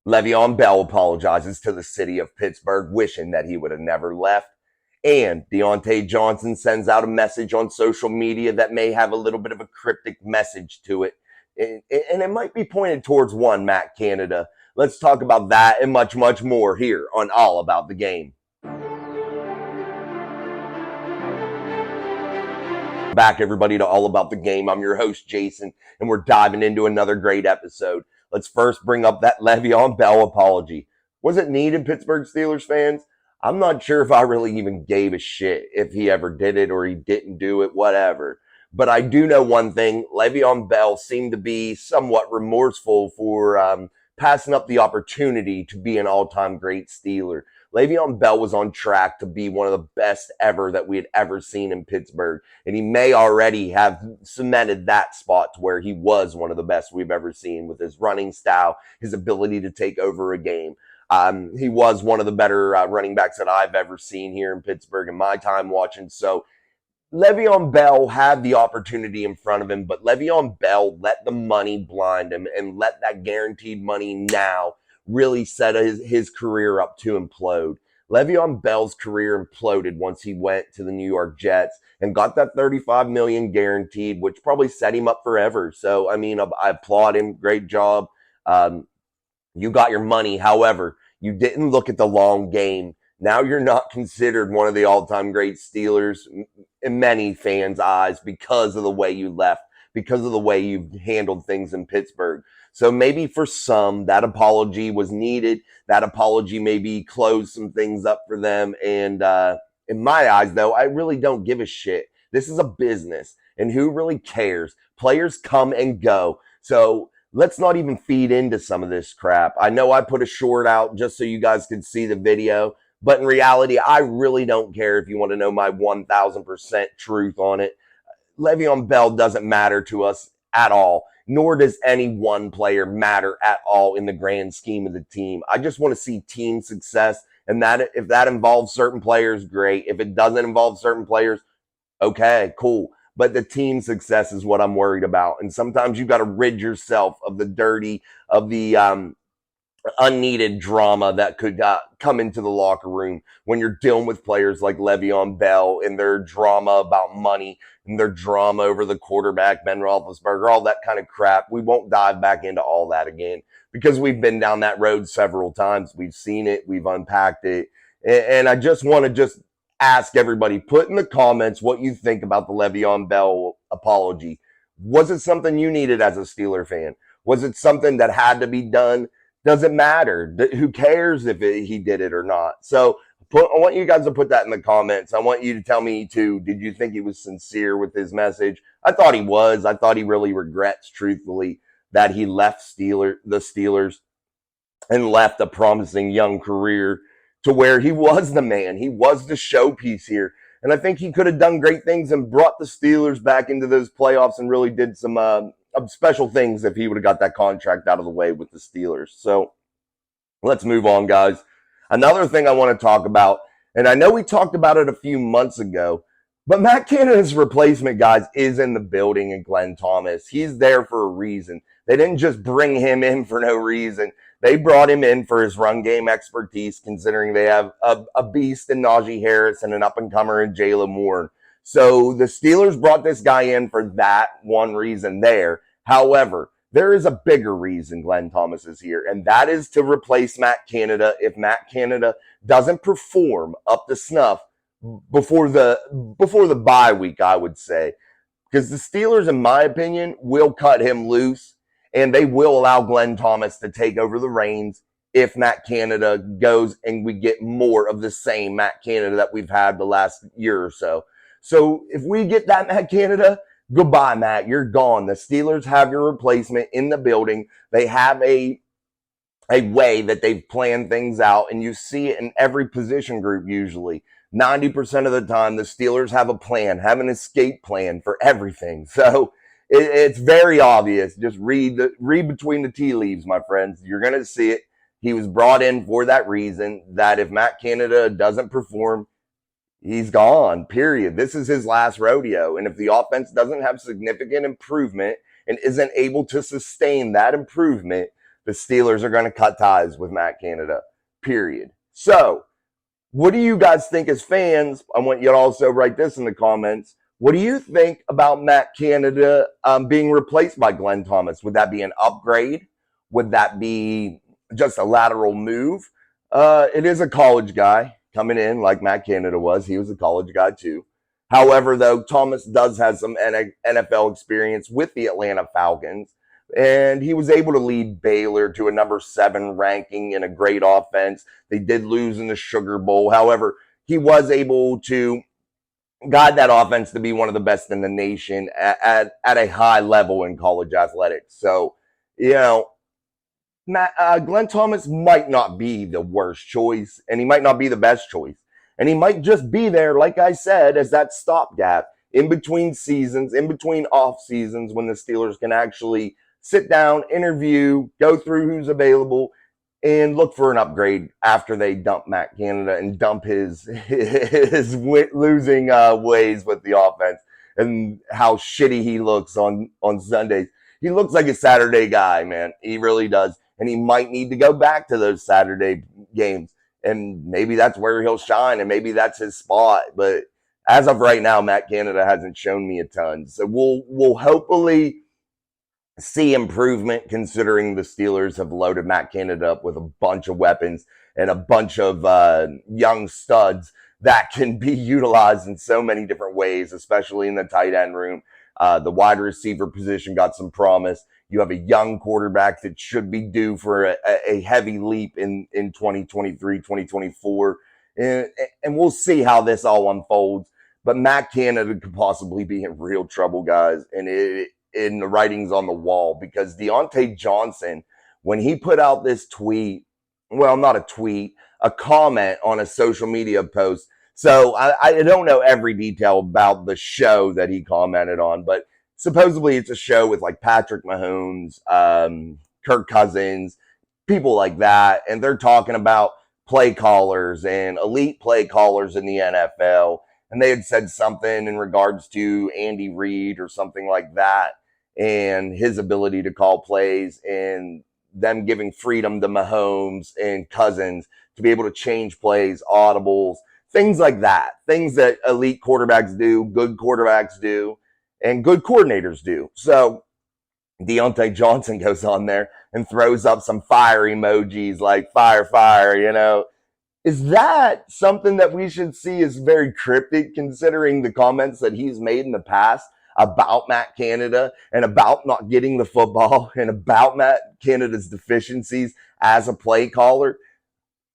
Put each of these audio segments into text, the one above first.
Le'Veon Bell apologizes to the city of Pittsburgh, wishing that he would have never left. And Diontae Johnson sends out a message on social media that may have a little bit of a cryptic message to it. And it might be pointed towards one Matt Canada. Let's talk about that and much, much more here on All About the Game. Back, everybody, to All About the Game. I'm your host, Jason, and we're diving into another great episode. Let's first bring up that Le'Veon Bell apology. Was it needed, Pittsburgh Steelers fans? I'm not sure if I really even gave a shit if he ever did it or he didn't do it, whatever. But I do know one thing. Le'Veon Bell seemed to be somewhat remorseful for passing up the opportunity to be an all-time great Steeler. Le'Veon Bell was on track to be one of the best ever that we had ever seen in Pittsburgh. And he may already have cemented that spot to where he was one of the best we've ever seen with his running style, his ability to take over a game. He was one of the better running backs that I've ever seen here in Pittsburgh in my time watching. So Le'Veon Bell had the opportunity in front of him, but Le'Veon Bell let the money blind him and let that guaranteed money now really set his career up to implode. Le'Veon Bell's career imploded once he went to the New York Jets and got that $35 million guaranteed, which probably set him up forever. So, I mean, I applaud him. Great job. You got your money. However, you didn't look at the long game. Now you're not considered one of the all-time great Steelers in many fans' eyes because of the way you left, because of the way you handled things in Pittsburgh. So maybe for some, that apology was needed. That apology maybe closed some things up for them. And in my eyes, though, I really don't give a shit. This is a business, and who really cares? Players come and go. So let's not even feed into some of this crap. I know I put a short out just so you guys could see the video, but in reality, I really don't care if you want to know my 1,000% truth on it. Le'Veon Bell doesn't matter to us at all, nor does any one player matter at all in the grand scheme of the team. I just want to see team success, and that if that involves certain players, great. If it doesn't involve certain players, okay, cool. But the team success is what I'm worried about. And sometimes you got to rid yourself of the dirty, of the unneeded drama that could come into the locker room when you're dealing with players like Le'Veon Bell and their drama about money and their drama over the quarterback, Ben Roethlisberger, all that kind of crap. We won't dive back into all that again because we've been down that road several times. We've seen it. We've unpacked it. And I just want to just ask everybody, put in the comments what you think about the Le'Veon Bell apology. Was it something you needed as a Steeler fan? Was it something that had to be done? Doesn't matter. Who cares if he did it or not? So I want you guys to put that in the comments. I want you to tell me too, did you think he was sincere with his message? I thought he was. I thought he really regrets, truthfully, that he left the Steelers and left a promising young career to where he was the man. He was the showpiece here. And I think he could have done great things and brought the Steelers back into those playoffs and really did some special things if he would have got that contract out of the way with the Steelers. So let's move on, guys. Another thing I want to talk about, and I know we talked about it a few months ago, but Matt Canada's replacement, guys, is in the building, and Glenn Thomas. He's there for a reason. They didn't just bring him in for no reason. They brought him in for his run game expertise, considering they have a beast in Najee Harris and an up-and-comer in Jalen Warren. So the Steelers brought this guy in for that one reason there. However, there is a bigger reason Glenn Thomas is here, and that is to replace Matt Canada if Matt Canada doesn't perform up to snuff before the bye week, I would say. Because the Steelers, in my opinion, will cut him loose, and they will allow Glenn Thomas to take over the reins if Matt Canada goes and we get more of the same Matt Canada that we've had the last year or so. So if we get that Matt Canada, goodbye, Matt. You're gone. The Steelers have your replacement in the building. They have a way that they've planned things out, and you see it in every position group usually. 90% of the time, the Steelers have a plan, have an escape plan for everything. So it's very obvious. Just read between the tea leaves, my friends. You're going to see it. He was brought in for that reason, that if Matt Canada doesn't perform, he's gone, period. This is his last rodeo. And if the offense doesn't have significant improvement and isn't able to sustain that improvement, the Steelers are going to cut ties with Matt Canada, period. So, what do you guys think as fans? I want you to also write this in the comments. What do you think about Matt Canada being replaced by Glenn Thomas? Would that be an upgrade? Would that be just a lateral move? It is a college guy coming in like Matt Canada was. He was a college guy too. However, though, Thomas does have some NFL experience with the Atlanta Falcons, and he was able to lead Baylor to a number 7 ranking in a great offense. They did lose in the Sugar Bowl. However, he was able to guide that offense to be one of the best in the nation at a high level in college athletics. So, you know, Glenn Thomas might not be the worst choice, and he might not be the best choice. And he might just be there, like I said, as that stopgap in between seasons, in between off seasons, when the Steelers can actually sit down, interview, go through who's available, and look for an upgrade after they dump Matt Canada and dump his losing ways with the offense and how shitty he looks on Sundays. He looks like a Saturday guy, man. He really does. And he might need to go back to those Saturday games. And maybe that's where he'll shine, and maybe that's his spot. But as of right now, Matt Canada hasn't shown me a ton. So we'll hopefully see improvement, considering the Steelers have loaded Matt Canada up with a bunch of weapons and a bunch of young studs that can be utilized in so many different ways, especially in the tight end room. The wide receiver position got some promise. You have a young quarterback that should be due for a heavy leap in 2023, 2024. And we'll see how this all unfolds. But Matt Canada could possibly be in real trouble, guys. And in the writings on the wall, because Diontae Johnson, when he put out this tweet, well, not a tweet, a comment on a social media post. So I don't know every detail about the show that he commented on, but supposedly it's a show with like Patrick Mahomes, Kirk Cousins, people like that. And they're talking about play callers and elite play callers in the NFL. And they had said something in regards to Andy Reid or something like that, and his ability to call plays, and them giving freedom to Mahomes and Cousins to be able to change plays, audibles, things like that. Things that elite quarterbacks do, good quarterbacks do, and good coordinators do. So Diontae Johnson goes on there and throws up some fire emojis like fire, fire, you know. Is that something that we should see as very cryptic, considering the comments that he's made in the past about Matt Canada and about not getting the football and about Matt Canada's deficiencies as a play caller?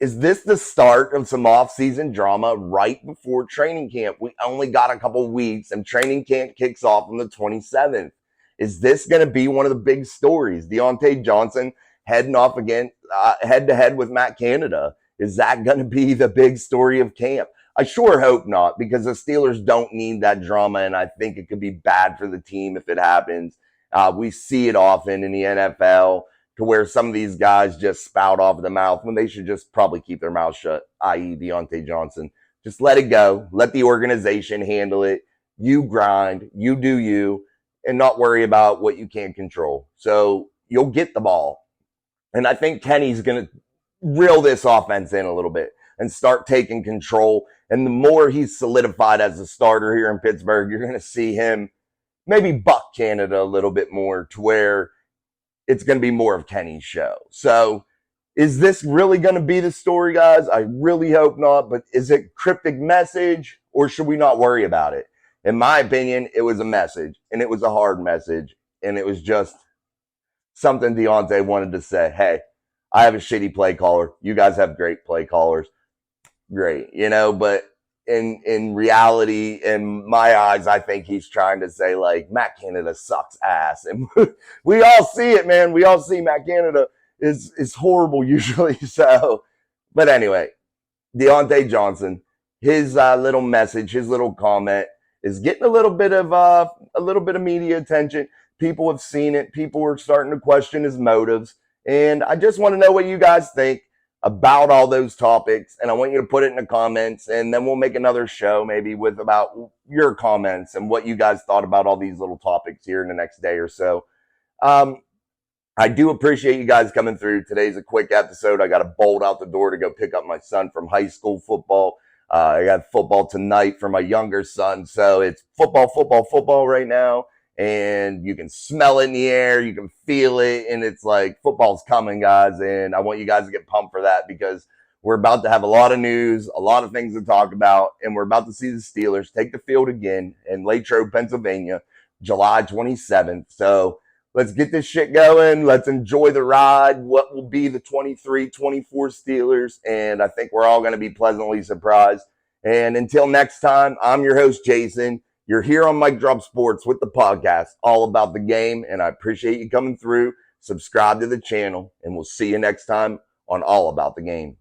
Is this the start of some off-season drama right before training camp? We only got a couple weeks, and training camp kicks off on the 27th. Is this going to be one of the big stories? Diontae Johnson heading off again, head-to-head with Matt Canada. Is that going to be the big story of camp? I sure hope not, because the Steelers don't need that drama, and I think it could be bad for the team if it happens. We see it often in the NFL, to where some of these guys just spout off the mouth when they should just probably keep their mouth shut, i.e. Diontae Johnson. Just let it go. Let the organization handle it. You grind. You do you. And not worry about what you can't control. So you'll get the ball. And I think Kenny's going to reel this offense in a little bit and start taking control. And the more he's solidified as a starter here in Pittsburgh, you're going to see him maybe buck Canada a little bit more, to where it's going to be more of Kenny's show. So is this really going to be the story, guys? I really hope not. But is it cryptic message, or should we not worry about it? In my opinion, it was a message, and it was a hard message, and it was just something Diontae wanted to say. Hey, I have a shitty play caller. You guys have great play callers. Great, you know, but in reality, in my eyes, I think he's trying to say, like, Matt Canada sucks ass. And we all see it, man. We all see Matt Canada is horrible usually. So, but anyway, Diontae Johnson, his little message, his little comment is getting a little bit of media attention. People have seen it. People are starting to question his motives. And I just want to know what you guys think about all those topics. And I want you to put it in the comments, and then we'll make another show maybe with about your comments and what you guys thought about all these little topics here in the next day or so. I do appreciate you guys coming through. Today's a quick episode. I got to bolt out the door to go pick up my son from high school football. I got football tonight for my younger son. So it's football, football, football right now. And you can smell it in the air. You can feel it. And it's like football's coming, guys. And I want you guys to get pumped for that because we're about to have a lot of news, a lot of things to talk about. And we're about to see the Steelers take the field again in Latrobe, Pennsylvania, July 27th. So let's get this shit going. Let's enjoy the ride. What will be the 23-24 Steelers? And I think we're all going to be pleasantly surprised. And until next time, I'm your host, Jason. You're here on Mic Drop Sports with the podcast, all about the game. And I appreciate you coming through. Subscribe to the channel, and we'll see you next time on All About the Game.